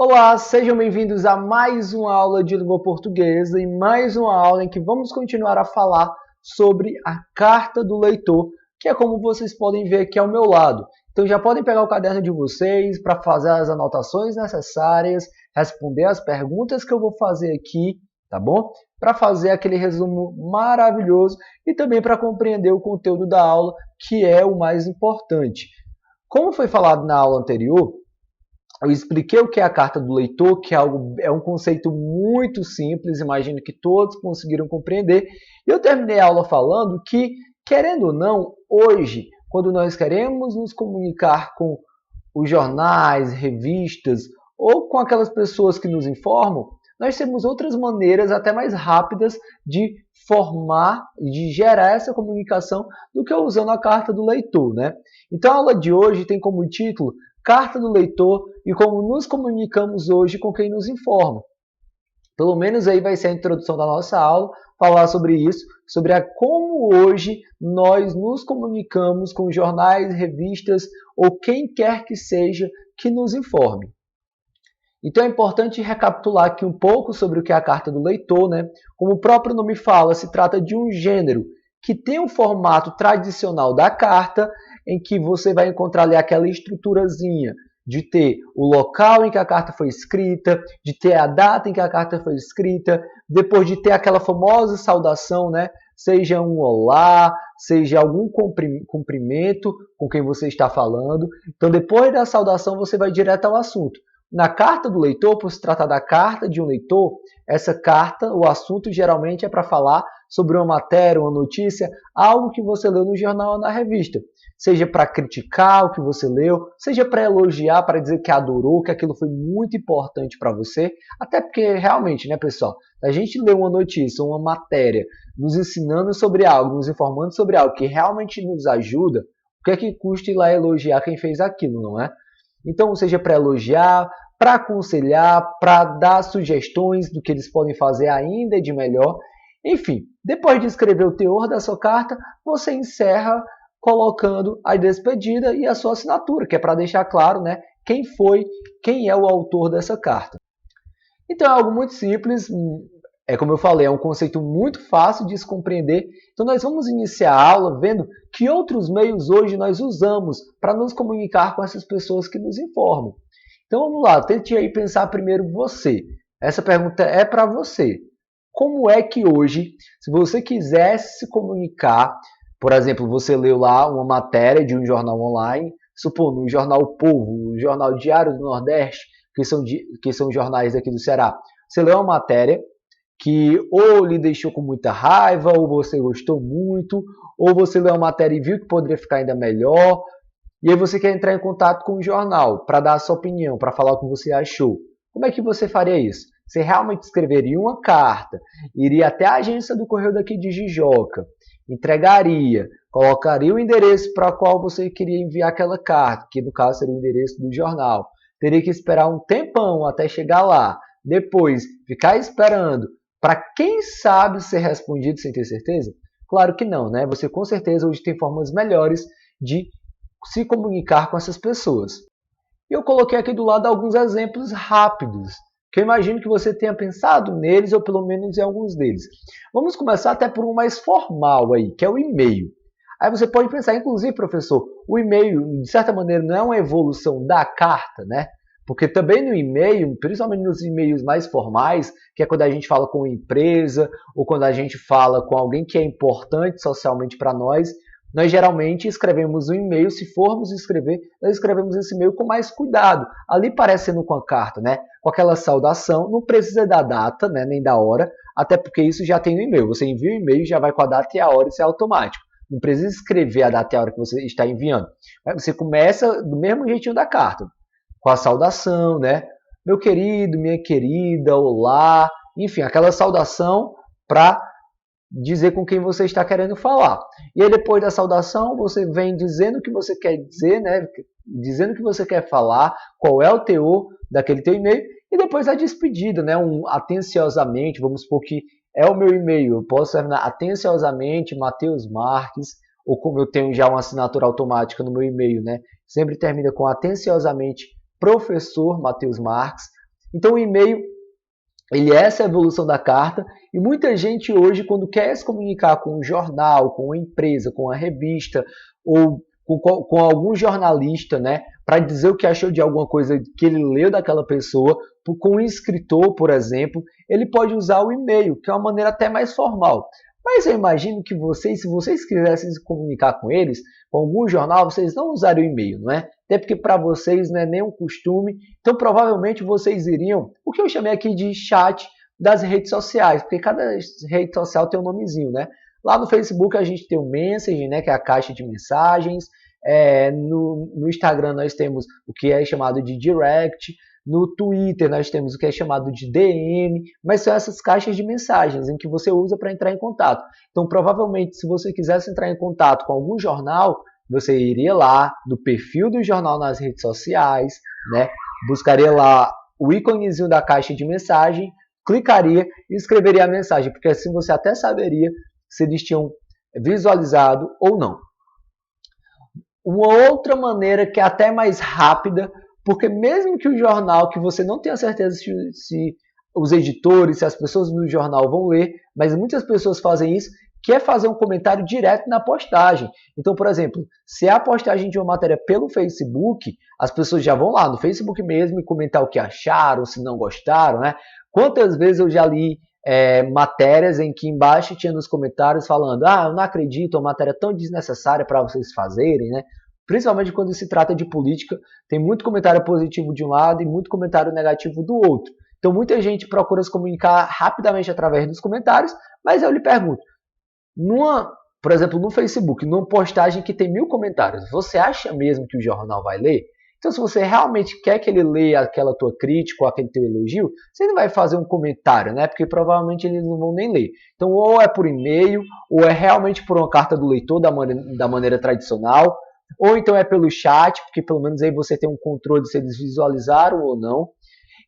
Olá, sejam bem-vindos a mais uma aula de língua portuguesa e mais uma aula em que vamos continuar a falar sobre a carta do leitor, que é como vocês podem ver aqui ao meu lado. Então já podem pegar o caderno de vocês para fazer as anotações necessárias, responder as perguntas que eu vou fazer aqui, tá bom? Para fazer aquele resumo maravilhoso e também para compreender o conteúdo da aula, que é o mais importante. Como foi falado na aula anterior, eu expliquei o que é a carta do leitor, que é um conceito muito simples, imagino que todos conseguiram compreender. E eu terminei a aula falando que, querendo ou não, hoje, quando nós queremos nos comunicar com os jornais, revistas ou com aquelas pessoas que nos informam, nós temos outras maneiras até mais rápidas de formar, de gerar essa comunicação do que usando a carta do leitor, né? Então a aula de hoje tem como título Carta do Leitor e como nos comunicamos hoje com quem nos informa. Pelo menos aí vai ser a introdução da nossa aula, falar sobre isso, sobre como hoje nós nos comunicamos com jornais, revistas ou quem quer que seja que nos informe. Então é importante recapitular aqui um pouco sobre o que é a carta do leitor, né? Como o próprio nome fala, se trata de um gênero que tem um formato tradicional da carta, em que você vai encontrar ali aquela estruturazinha de ter o local em que a carta foi escrita, de ter a data em que a carta foi escrita, depois de ter aquela famosa saudação, né? Seja um olá, seja algum cumprimento com quem você está falando. Então, depois da saudação, você vai direto ao assunto. Na carta do leitor, por se tratar da carta de um leitor, essa carta, o assunto geralmente é para falar sobre uma matéria, uma notícia, algo que você leu no jornal ou na revista. Seja para criticar o que você leu, seja para elogiar, para dizer que adorou, que aquilo foi muito importante para você. Até porque, realmente, né, pessoal, a gente lê uma notícia, uma matéria, nos ensinando sobre algo, nos informando sobre algo que realmente nos ajuda, o que é que custa ir lá elogiar quem fez aquilo, não é? Então, seja para elogiar, para aconselhar, para dar sugestões do que eles podem fazer ainda de melhor. Enfim, depois de escrever o teor da sua carta, você encerra colocando a despedida e a sua assinatura, que é para deixar claro, né, quem é o autor dessa carta. Então é algo muito simples, como eu falei, é um conceito muito fácil de se compreender. Então nós vamos iniciar a aula vendo que outros meios hoje nós usamos para nos comunicar com essas pessoas que nos informam. Então vamos lá, tente aí pensar primeiro você. Essa pergunta é para você. Como é que hoje, se você quisesse se comunicar, por exemplo, você leu lá uma matéria de um jornal online, supondo o Jornal o Povo, o Jornal Diário do Nordeste, que são jornais aqui do Ceará. Você leu uma matéria que ou lhe deixou com muita raiva, ou você gostou muito, ou você leu a matéria e viu que poderia ficar ainda melhor, e aí você quer entrar em contato com o jornal para dar a sua opinião, para falar o que você achou. Como é que você faria isso? Você realmente escreveria uma carta, iria até a agência do correio daqui de Jijoca, entregaria, colocaria o endereço para qual você queria enviar aquela carta, que no caso seria o endereço do jornal. Teria que esperar um tempão até chegar lá, depois ficar esperando para quem sabe ser respondido sem ter certeza? Claro que não, né? Você com certeza hoje tem formas melhores de se comunicar com essas pessoas. E eu coloquei aqui do lado alguns exemplos rápidos, que eu imagino que você tenha pensado neles, ou pelo menos em alguns deles. Vamos começar até por um mais formal aí, que é o e-mail. Aí você pode pensar, inclusive, professor, o e-mail, de certa maneira, não é uma evolução da carta, né? Porque também no e-mail, principalmente nos e-mails mais formais, que é quando a gente fala com uma empresa, ou quando a gente fala com alguém que é importante socialmente para nós geralmente escrevemos um e-mail, se formos escrever, nós escrevemos esse e-mail com mais cuidado. Ali parecendo com a carta, né? Com aquela saudação, não precisa da data, né? Nem da hora, até porque isso já tem no e-mail. Você envia o e-mail, já vai com a data e a hora, isso é automático. Não precisa escrever a data e a hora que você está enviando. Mas você começa do mesmo jeitinho da carta, com a saudação, né? Meu querido, minha querida, olá, enfim, aquela saudação para dizer com quem você está querendo falar. E aí depois da saudação, você vem dizendo o que você quer dizer, né? Dizendo o que você quer falar, qual é o teor daquele teu e-mail, e depois a despedida, né? Atenciosamente, vamos supor que é o meu e-mail, eu posso terminar atenciosamente, Matheus Marques, ou como eu tenho já uma assinatura automática no meu e-mail, né? Sempre termina com atenciosamente, professor Matheus Marques. Então o e-mail, ele é essa evolução da carta, e muita gente hoje, quando quer se comunicar com um jornal, com uma empresa, com uma revista, ou com algum jornalista, né, para dizer o que achou de alguma coisa que ele leu daquela pessoa, com um escritor, por exemplo, ele pode usar o e-mail, que é uma maneira até mais formal. Mas eu imagino que vocês, se vocês quisessem se comunicar com eles, com algum jornal, vocês não usariam o e-mail, não é? Até porque para vocês não é nem um costume, então provavelmente vocês iriam, o que eu chamei aqui de chat das redes sociais, porque cada rede social tem um nomezinho, né? Lá no Facebook a gente tem o Message, né, que é a caixa de mensagens, no Instagram nós temos o que é chamado de Direct, no Twitter nós temos o que é chamado de DM, mas são essas caixas de mensagens em que você usa para entrar em contato. Então, provavelmente, se você quisesse entrar em contato com algum jornal, você iria lá no perfil do jornal nas redes sociais, né? Buscaria lá o íconezinho da caixa de mensagem, clicaria e escreveria a mensagem, porque assim você até saberia se eles tinham visualizado ou não. Uma outra maneira que é até mais rápida, porque mesmo que o jornal, que você não tenha certeza se os editores, se as pessoas do jornal vão ler, mas muitas pessoas fazem isso, que é fazer um comentário direto na postagem. Então, por exemplo, se é a postagem de uma matéria pelo Facebook, as pessoas já vão lá no Facebook mesmo e comentar o que acharam, se não gostaram, né? Quantas vezes eu já li matérias em que embaixo tinha nos comentários falando: ah, eu não acredito, uma matéria tão desnecessária para vocês fazerem, né? Principalmente quando se trata de política, tem muito comentário positivo de um lado e muito comentário negativo do outro. Então muita gente procura se comunicar rapidamente através dos comentários, mas eu lhe pergunto, por exemplo, no Facebook, numa postagem que tem 1000 comentários, você acha mesmo que o jornal vai ler? Então, se você realmente quer que ele leia aquela tua crítica ou aquele teu elogio, você não vai fazer um comentário, né? Porque provavelmente eles não vão nem ler. Então, ou é por e-mail, ou é realmente por uma carta do leitor da maneira tradicional, ou então é pelo chat, porque pelo menos aí você tem um controle se eles visualizaram ou não.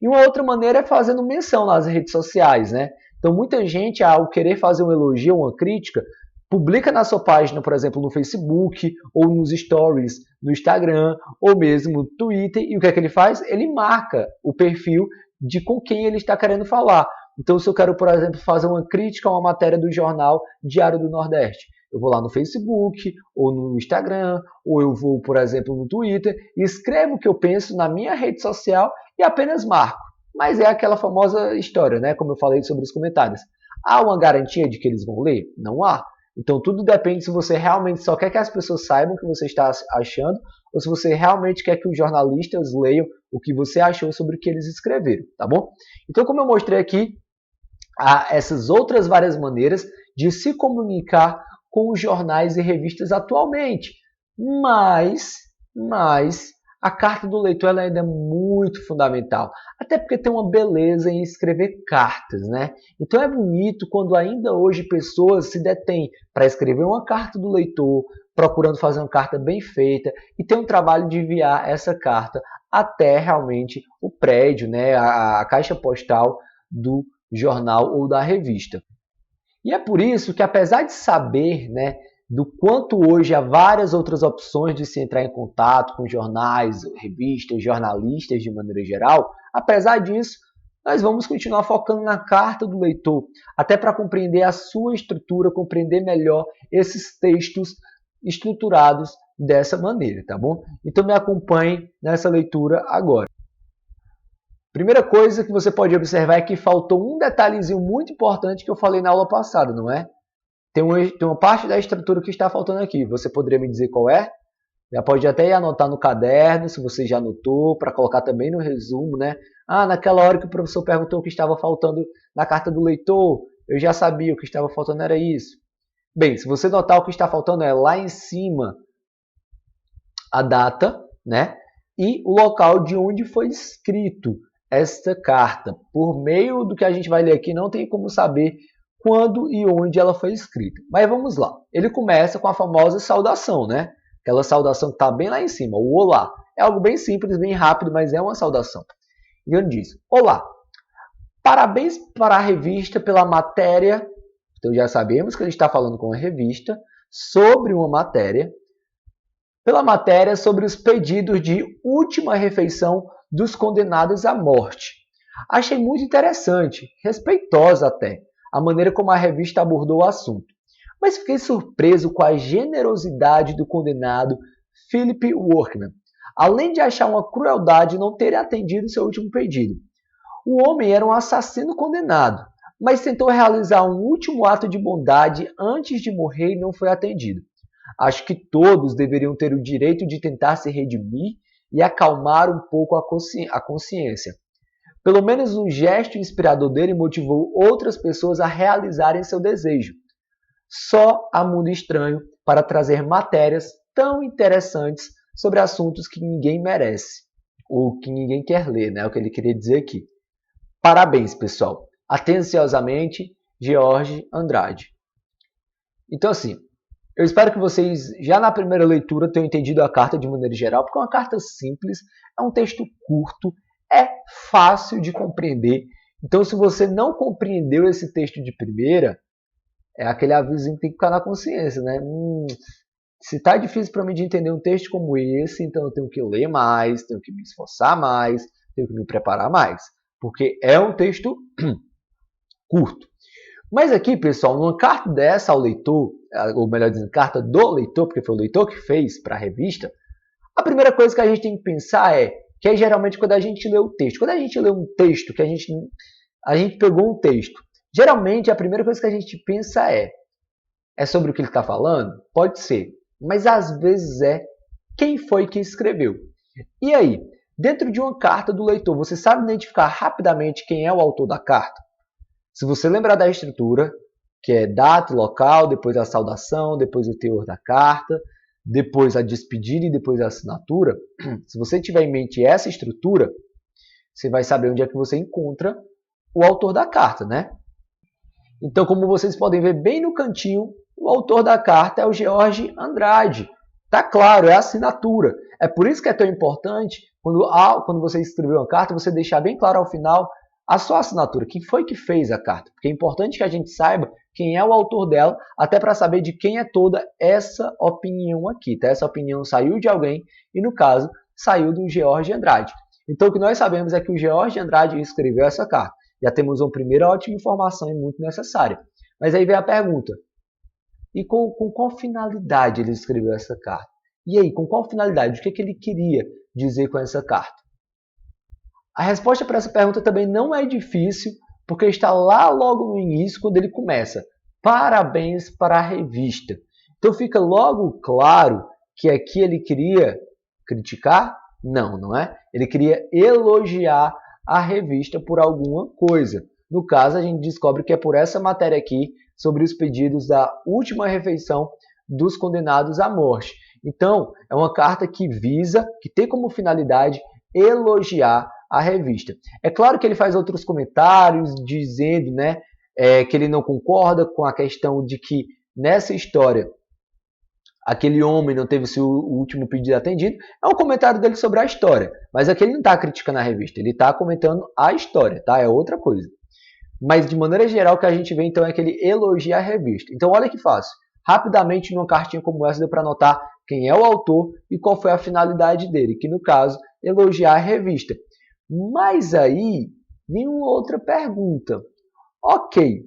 E uma outra maneira é fazendo menção nas redes sociais, né? Então, muita gente, ao querer fazer um elogio, uma crítica, publica na sua página, por exemplo, no Facebook, ou nos stories no Instagram, ou mesmo no Twitter, e o que é que ele faz? Ele marca o perfil de com quem ele está querendo falar. Então, se eu quero, por exemplo, fazer uma crítica a uma matéria do jornal Diário do Nordeste, eu vou lá no Facebook, ou no Instagram, ou eu vou, por exemplo, no Twitter, e escrevo o que eu penso na minha rede social e apenas marco. Mas é aquela famosa história, né? Como eu falei sobre os comentários. Há uma garantia de que eles vão ler? Não há. Então tudo depende se você realmente só quer que as pessoas saibam o que você está achando, ou se você realmente quer que os jornalistas leiam o que você achou sobre o que eles escreveram, tá bom? Então, como eu mostrei aqui, há essas outras várias maneiras de se comunicar com os jornais e revistas atualmente. Mas a carta do leitor ela ainda é muito fundamental. Até porque tem uma beleza em escrever cartas, né? Então é bonito quando ainda hoje pessoas se detêm para escrever uma carta do leitor, procurando fazer uma carta bem feita e tem um trabalho de enviar essa carta até realmente o prédio, né? a caixa postal do jornal ou da revista. E é por isso que, apesar de saber, né, do quanto hoje há várias outras opções de se entrar em contato com jornais, revistas, jornalistas de maneira geral, apesar disso, nós vamos continuar focando na carta do leitor, até para compreender a sua estrutura, compreender melhor esses textos estruturados dessa maneira, tá bom? Então me acompanhe nessa leitura agora. Primeira coisa que você pode observar é que faltou um detalhezinho muito importante que eu falei na aula passada, não é? Tem uma parte da estrutura que está faltando aqui. Você poderia me dizer qual é? Já pode até ir anotar no caderno, se você já anotou, para colocar também no resumo, né? Ah, naquela hora que o professor perguntou o que estava faltando na carta do leitor, eu já sabia o que estava faltando era isso. Bem, se você notar o que está faltando é lá em cima a data, né? E o local de onde foi escrito esta carta. Por meio do que a gente vai ler aqui, não tem como saber quando e onde ela foi escrita. Mas vamos lá. Ele começa com a famosa saudação, né? Aquela saudação que está bem lá em cima, o olá. É algo bem simples, bem rápido, mas é uma saudação. E ele diz: olá, parabéns para a revista pela matéria. Então já sabemos que ele está falando com a revista sobre uma matéria. Pela matéria sobre os pedidos de última refeição dos condenados à morte. Achei muito interessante, respeitosa até, a maneira como a revista abordou o assunto. Mas fiquei surpreso com a generosidade do condenado Philip Workman, além de achar uma crueldade não ter atendido seu último pedido. O homem era um assassino condenado, mas tentou realizar um último ato de bondade antes de morrer e não foi atendido. Acho que todos deveriam ter o direito de tentar se redimir e acalmar um pouco a consciência. Pelo menos um gesto inspirador dele motivou outras pessoas a realizarem seu desejo. Só há Mundo Estranho para trazer matérias tão interessantes sobre assuntos que ninguém merece, ou que ninguém quer ler, né? É o que ele queria dizer aqui. Parabéns, pessoal. Atenciosamente, George Andrade. Então, assim, eu espero que vocês, já na primeira leitura, tenham entendido a carta de maneira geral, porque é uma carta simples, é um texto curto, é fácil de compreender. Então, se você não compreendeu esse texto de primeira, é aquele aviso que tem que ficar na consciência, né? Se está difícil para mim de entender um texto como esse, então eu tenho que ler mais, tenho que me esforçar mais, tenho que me preparar mais, porque é um texto curto. Mas aqui, pessoal, numa carta dessa ao leitor, ou melhor dizendo, carta do leitor, porque foi o leitor que fez para a revista, a primeira coisa que a gente tem que pensar que é geralmente quando a gente lê o texto. Quando a gente lê um texto, que a gente pegou um texto, geralmente a primeira coisa que a gente pensa é sobre o que ele está falando? Pode ser, mas às vezes quem foi que escreveu. E aí, dentro de uma carta do leitor, você sabe identificar rapidamente quem é o autor da carta? Se você lembrar da estrutura, que é data, local, depois a saudação, depois o teor da carta, depois a despedida e depois a assinatura, se você tiver em mente essa estrutura, você vai saber onde é que você encontra o autor da carta, né? Então, como vocês podem ver bem no cantinho, o autor da carta é o George Andrade. Tá claro, é a assinatura. É por isso que é tão importante, quando você escreveu uma carta, você deixar bem claro ao final a sua assinatura. Quem foi que fez a carta? Porque é importante que a gente saiba quem é o autor dela, até para saber de quem é toda essa opinião aqui. Tá? Essa opinião saiu de alguém e, no caso, saiu do George Andrade. Então, o que nós sabemos é que o George Andrade escreveu essa carta. Já temos uma primeira ótima informação e muito necessária. Mas aí vem a pergunta. E com qual finalidade ele escreveu essa carta? E aí, com qual finalidade? O que ele queria dizer com essa carta? A resposta para essa pergunta também não é difícil, porque está lá logo no início, quando ele começa. Parabéns para a revista. Então fica logo claro que aqui ele queria criticar? Não, não é? Ele queria elogiar a revista por alguma coisa. No caso, a gente descobre que é por essa matéria aqui, sobre os pedidos da última refeição dos condenados à morte. Então, é uma carta que visa, que tem como finalidade elogiar a revista. É claro que ele faz outros comentários dizendo, né, que ele não concorda com a questão de que nessa história aquele homem não teve seu último pedido atendido. É um comentário dele sobre a história. Mas aqui ele não está criticando a revista, ele está comentando a história, tá? É outra coisa. Mas de maneira geral o que a gente vê então é que ele elogia a revista. Então olha que fácil. Rapidamente numa cartinha como essa deu para notar quem é o autor e qual foi a finalidade dele, que no caso, elogiar a revista. Mas aí, vem uma outra pergunta. Ok,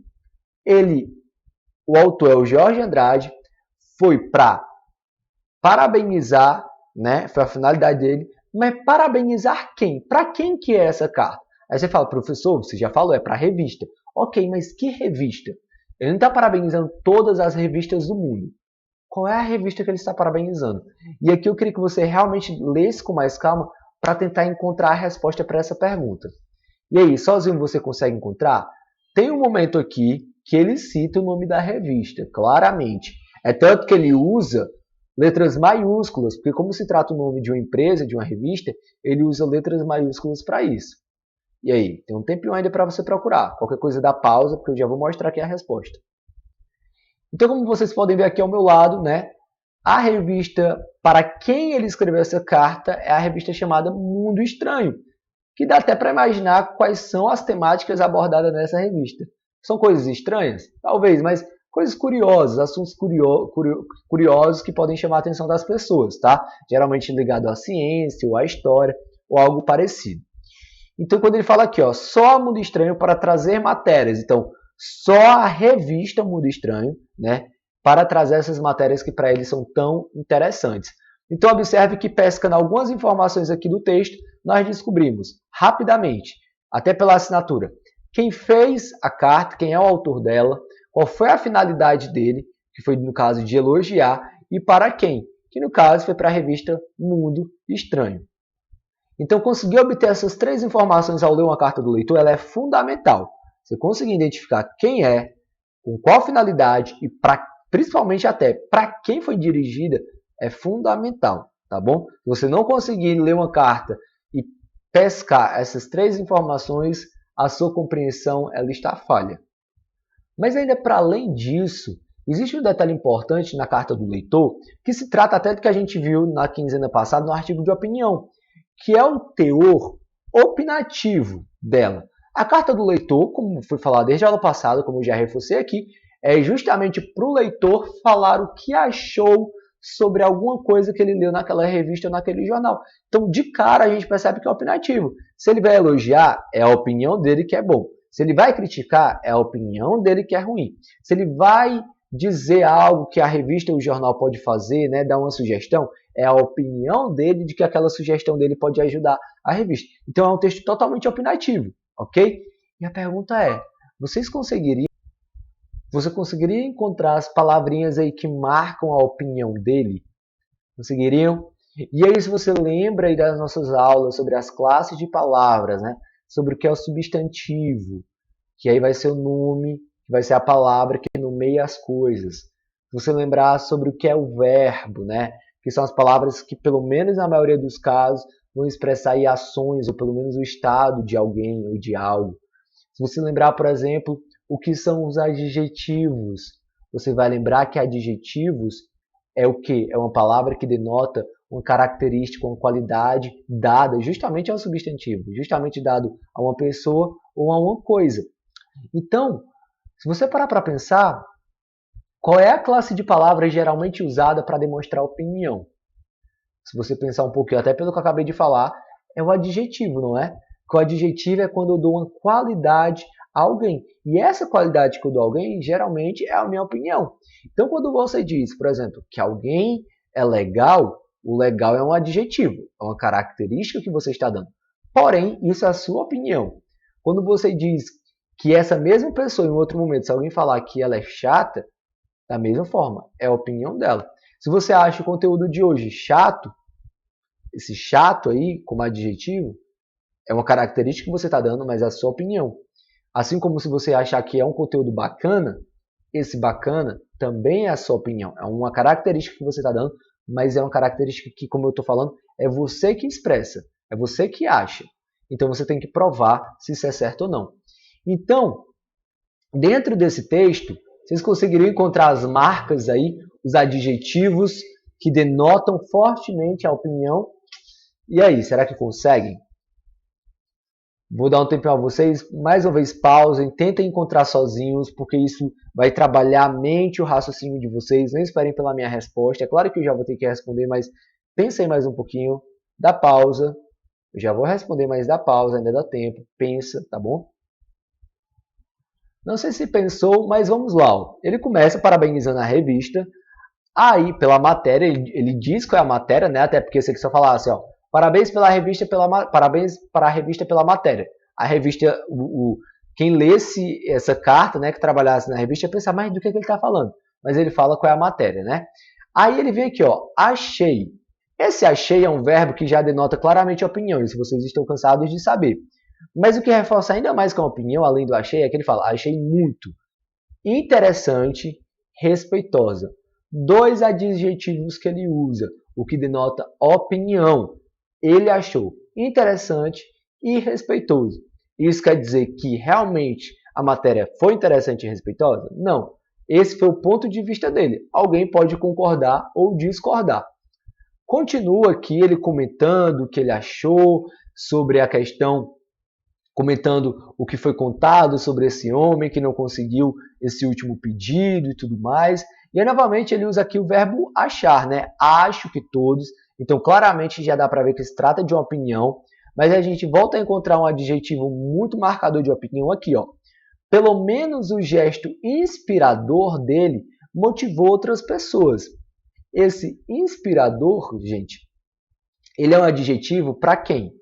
o autor é o George Andrade, foi para parabenizar, né? Foi a finalidade dele, mas parabenizar quem? Para quem que é essa carta? Aí você fala, professor, você já falou, é para a revista. Ok, mas que revista? Ele não está parabenizando todas as revistas do mundo. Qual é a revista que ele está parabenizando? E aqui eu queria que você realmente lesse com mais calma para tentar encontrar a resposta para essa pergunta. E aí, sozinho você consegue encontrar? Tem um momento aqui que ele cita o nome da revista, claramente. É tanto que ele usa letras maiúsculas, porque como se trata o nome de uma empresa, de uma revista, ele usa letras maiúsculas para isso. E aí, tem um tempinho ainda para você procurar. Qualquer coisa dá pausa, porque eu já vou mostrar aqui a resposta. Então, como vocês podem ver aqui ao meu lado, né, a revista para quem ele escreveu essa carta é a revista chamada Mundo Estranho, que dá até para imaginar quais são as temáticas abordadas nessa revista. São coisas estranhas? Talvez, mas coisas curiosas, assuntos curiosos que podem chamar a atenção das pessoas, tá? Geralmente ligado à ciência ou à história ou algo parecido. Então, quando ele fala aqui, ó, só Mundo Estranho para trazer matérias. Então, só a revista Mundo Estranho, né, para trazer essas matérias que para ele são tão interessantes. Então, observe que pescando algumas informações aqui do texto, nós descobrimos rapidamente, até pela assinatura, quem fez a carta, quem é o autor dela, qual foi a finalidade dele, que foi no caso de elogiar, e para quem, que no caso foi para a revista Mundo Estranho. Então, conseguir obter essas três informações ao ler uma carta do leitor, ela é fundamental. Você conseguir identificar quem é, com qual finalidade e principalmente até para quem foi dirigida, é fundamental, tá bom? Se você não conseguir ler uma carta e pescar essas três informações, a sua compreensão ela está falha. Mas ainda para além disso, existe um detalhe importante na carta do leitor, que se trata até do que a gente viu na quinzena passada no artigo de opinião, que é o teor opinativo dela. A carta do leitor, como foi falado desde a aula passada, como eu já reforcei aqui, é justamente para o leitor falar o que achou sobre alguma coisa que ele leu naquela revista ou naquele jornal. Então, de cara, a gente percebe que é opinativo. Se ele vai elogiar, é a opinião dele que é bom. Se ele vai criticar, é a opinião dele que é ruim. Se ele vai dizer algo que a revista ou o jornal pode fazer, né, dar uma sugestão, é a opinião dele de que aquela sugestão dele pode ajudar a revista. Então, é um texto totalmente opinativo, ok? E a pergunta é, você conseguiria encontrar as palavrinhas aí que marcam a opinião dele? Conseguiriam? E aí, se você lembra aí das nossas aulas sobre as classes de palavras, né? Sobre o que é o substantivo, que aí vai ser o nome, que vai ser a palavra que nomeia as coisas. Se você lembrar sobre o que é o verbo, né? Que são as palavras que, pelo menos na maioria dos casos, vão expressar aí ações, ou pelo menos o estado de alguém ou de algo. Se você lembrar, por exemplo, o que são os adjetivos, você vai lembrar que adjetivos é o quê? É uma palavra que denota uma característica, uma qualidade dada justamente ao substantivo, justamente dado a uma pessoa ou a uma coisa. Então, se você parar para pensar, qual é a classe de palavras geralmente usada para demonstrar opinião? Se você pensar um pouquinho, até pelo que eu acabei de falar, é o adjetivo, não é? O adjetivo é quando eu dou uma qualidade a alguém. E essa qualidade que eu dou a alguém, geralmente, é a minha opinião. Então, quando você diz, por exemplo, que alguém é legal, o legal é um adjetivo, é uma característica que você está dando. Porém, isso é a sua opinião. Quando você diz que essa mesma pessoa, em outro momento, se alguém falar que ela é chata, da mesma forma, é a opinião dela. Se você acha o conteúdo de hoje chato, esse chato aí, como adjetivo, é uma característica que você está dando, mas é a sua opinião. Assim como se você achar que é um conteúdo bacana, esse bacana também é a sua opinião. É uma característica que você está dando, mas é uma característica que, como eu estou falando, é você que expressa, é você que acha. Então você tem que provar se isso é certo ou não. Então, dentro desse texto, vocês conseguiriam encontrar as marcas aí, os adjetivos que denotam fortemente a opinião. E aí, será que conseguem? Vou dar um tempo a vocês, mais uma vez pausem, tentem encontrar sozinhos, porque isso vai trabalhar a mente e o raciocínio de vocês. Não esperem pela minha resposta. É claro que eu já vou ter que responder, mas pensem mais um pouquinho, dá pausa. Eu já vou responder, mas dá pausa, ainda dá tempo. Pensa, tá bom? Não sei se pensou, mas vamos lá. Ele começa parabenizando a revista. Aí, pela matéria, ele diz qual é a matéria, né? Até porque se ele só falar assim, ó, parabéns parabéns para a revista pela matéria. A revista, quem lesse essa carta, né, que trabalhasse na revista, ia pensar, mas do que ele está falando? Mas ele fala qual é a matéria, né? Aí ele vem aqui, ó, achei. Esse achei é um verbo que já denota claramente a opinião, e se vocês estão cansados de saber. Mas o que reforça ainda mais com a opinião, além do achei, é que ele fala, achei muito interessante, respeitosa. Dois adjetivos que ele usa, o que denota opinião. Ele achou interessante e respeitoso. Isso quer dizer que realmente a matéria foi interessante e respeitosa? Não. Esse foi o ponto de vista dele. Alguém pode concordar ou discordar. Continua aqui ele comentando o que ele achou sobre a questão, comentando o que foi contado sobre esse homem que não conseguiu esse último pedido e tudo mais. E aí, novamente, ele usa aqui o verbo achar, né? Acho que todos. Então, claramente, já dá para ver que se trata de uma opinião. Mas a gente volta a encontrar um adjetivo muito marcador de opinião aqui, ó. Pelo menos o gesto inspirador dele motivou outras pessoas. Esse inspirador, gente, ele é um adjetivo para quem?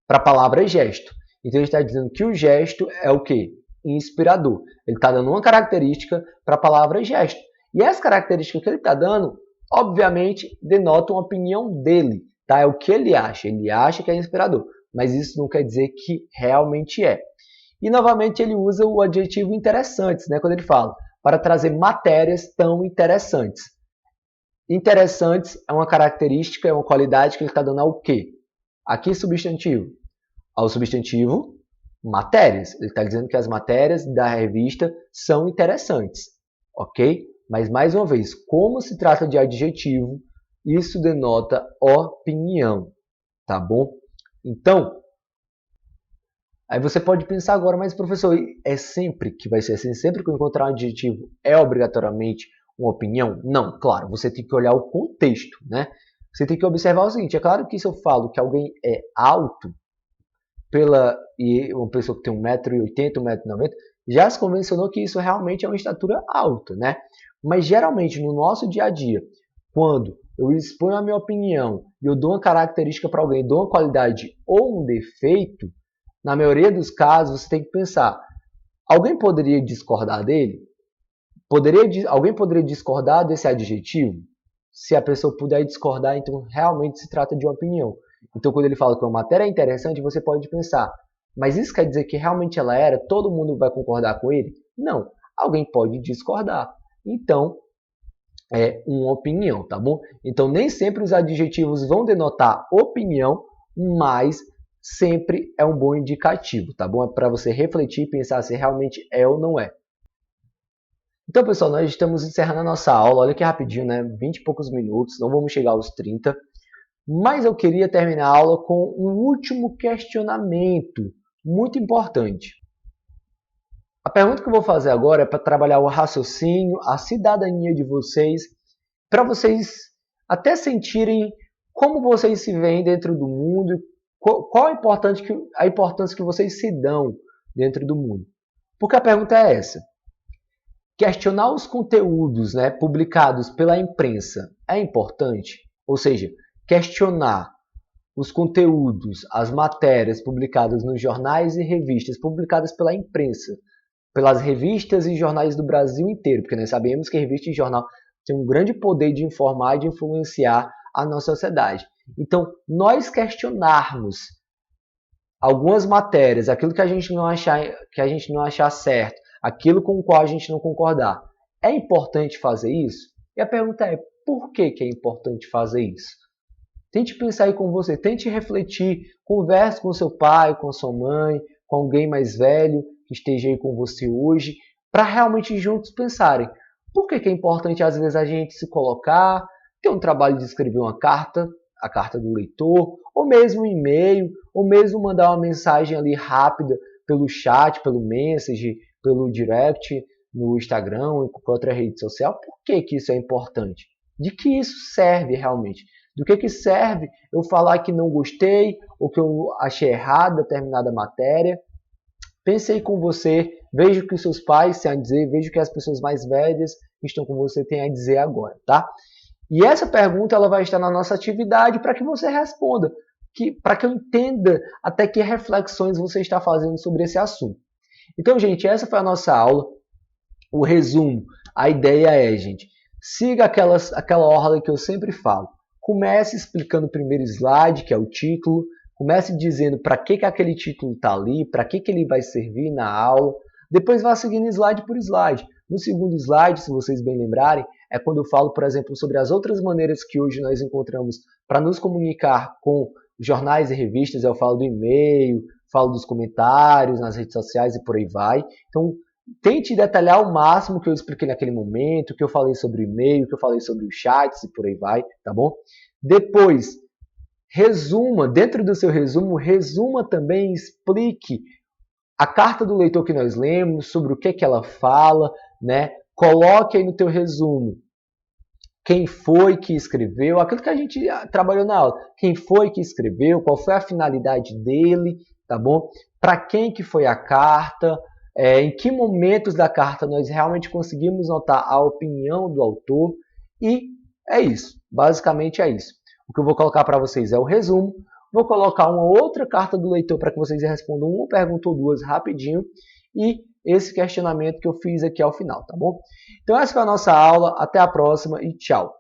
Para a palavra gesto. Então, ele está dizendo que o gesto é o quê? Inspirador. Ele está dando uma característica para a palavra gesto. E essa característica que ele está dando, obviamente, denota uma opinião dele. Tá? É o que ele acha. Ele acha que é inspirador. Mas isso não quer dizer que realmente é. E, novamente, ele usa o adjetivo interessantes, né? Quando ele fala, para trazer matérias tão interessantes. Interessantes é uma característica, é uma qualidade que ele está dando ao quê? Aqui, substantivo. Ao substantivo, matérias. Ele está dizendo que as matérias da revista são interessantes. Ok? Mas, mais uma vez, como se trata de adjetivo, isso denota opinião. Tá bom? Então, aí você pode pensar agora, mas professor, é sempre que vai ser assim? Sempre que eu encontrar um adjetivo é obrigatoriamente uma opinião? Não, claro, você tem que olhar o contexto, né? Você tem que observar o seguinte, é claro que se eu falo que alguém é alto, e uma pessoa que tem 1,80 m, 1,90 m, já se convencionou que isso realmente é uma estatura alta, né? Mas geralmente no nosso dia a dia, quando eu exponho a minha opinião e eu dou uma característica para alguém, dou uma qualidade ou um defeito, na maioria dos casos você tem que pensar, alguém poderia discordar dele? Alguém poderia discordar desse adjetivo? Se a pessoa puder discordar, então realmente se trata de uma opinião. Então, quando ele fala que uma matéria é interessante, você pode pensar, mas isso quer dizer que realmente ela era? Todo mundo vai concordar com ele? Não, alguém pode discordar. Então, é uma opinião, tá bom? Então, nem sempre os adjetivos vão denotar opinião, mas sempre é um bom indicativo, tá bom? É para você refletir e pensar se realmente é ou não é. Então, pessoal, nós estamos encerrando a nossa aula. Olha que rapidinho, né? 20 e poucos minutos, não vamos chegar aos 30. Mas eu queria terminar a aula com um último questionamento muito importante. A pergunta que eu vou fazer agora é para trabalhar o raciocínio, a cidadania de vocês, para vocês até sentirem como vocês se veem dentro do mundo, qual a importância que vocês se dão dentro do mundo. Porque a pergunta é essa. Questionar os conteúdos, né, publicados pela imprensa é importante? Ou seja, questionar os conteúdos, as matérias publicadas nos jornais e revistas publicadas pela imprensa, pelas revistas e jornais do Brasil inteiro, porque nós sabemos que revista e jornal têm um grande poder de informar e de influenciar a nossa sociedade. Então, nós questionarmos algumas matérias, aquilo que a gente não achar certo, aquilo com o qual a gente não concordar, é importante fazer isso? E a pergunta é, por que é importante fazer isso? Tente pensar aí com você, tente refletir, converse com seu pai, com sua mãe, com alguém mais velho que esteja aí com você hoje, para realmente juntos pensarem, por que é importante às vezes a gente se colocar, ter um trabalho de escrever uma carta, a carta do leitor, ou mesmo um e-mail, ou mesmo mandar uma mensagem ali rápida pelo chat, pelo message, pelo direct, no Instagram ou em qualquer outra rede social. Por que isso é importante? De que isso serve realmente? Do que serve eu falar que não gostei ou que eu achei errado determinada matéria? Pensei com você, veja o que os seus pais têm a dizer, veja o que as pessoas mais velhas que estão com você têm a dizer agora, tá? E essa pergunta ela vai estar na nossa atividade para que você responda, para que eu entenda até que reflexões você está fazendo sobre esse assunto. Então, gente, essa foi a nossa aula. O resumo, a ideia é, gente, siga aquela ordem que eu sempre falo. Comece explicando o primeiro slide, que é o título. Comece dizendo para que aquele título está ali, para que ele vai servir na aula. Depois vá seguindo slide por slide. No segundo slide, se vocês bem lembrarem, é quando eu falo, por exemplo, sobre as outras maneiras que hoje nós encontramos para nos comunicar com jornais e revistas. Eu falo do e-mail, falo dos comentários nas redes sociais e por aí vai. Então, tente detalhar o máximo que eu expliquei naquele momento, que eu falei sobre o e-mail, que eu falei sobre os chats e por aí vai, tá bom? Depois, resuma, dentro do seu resumo, resuma também, explique a carta do leitor que nós lemos, sobre o que ela fala, né? Coloque aí no teu resumo quem foi que escreveu, aquilo que a gente trabalhou na aula. Quem foi que escreveu, qual foi a finalidade dele, tá bom? Para quem que foi a carta, em que momentos da carta nós realmente conseguimos notar a opinião do autor. E é isso, basicamente é isso. O que eu vou colocar para vocês é o resumo. Vou colocar uma outra carta do leitor para que vocês respondam uma pergunta ou duas rapidinho. E esse questionamento que eu fiz aqui ao final, tá bom? Então essa foi a nossa aula, até a próxima e tchau!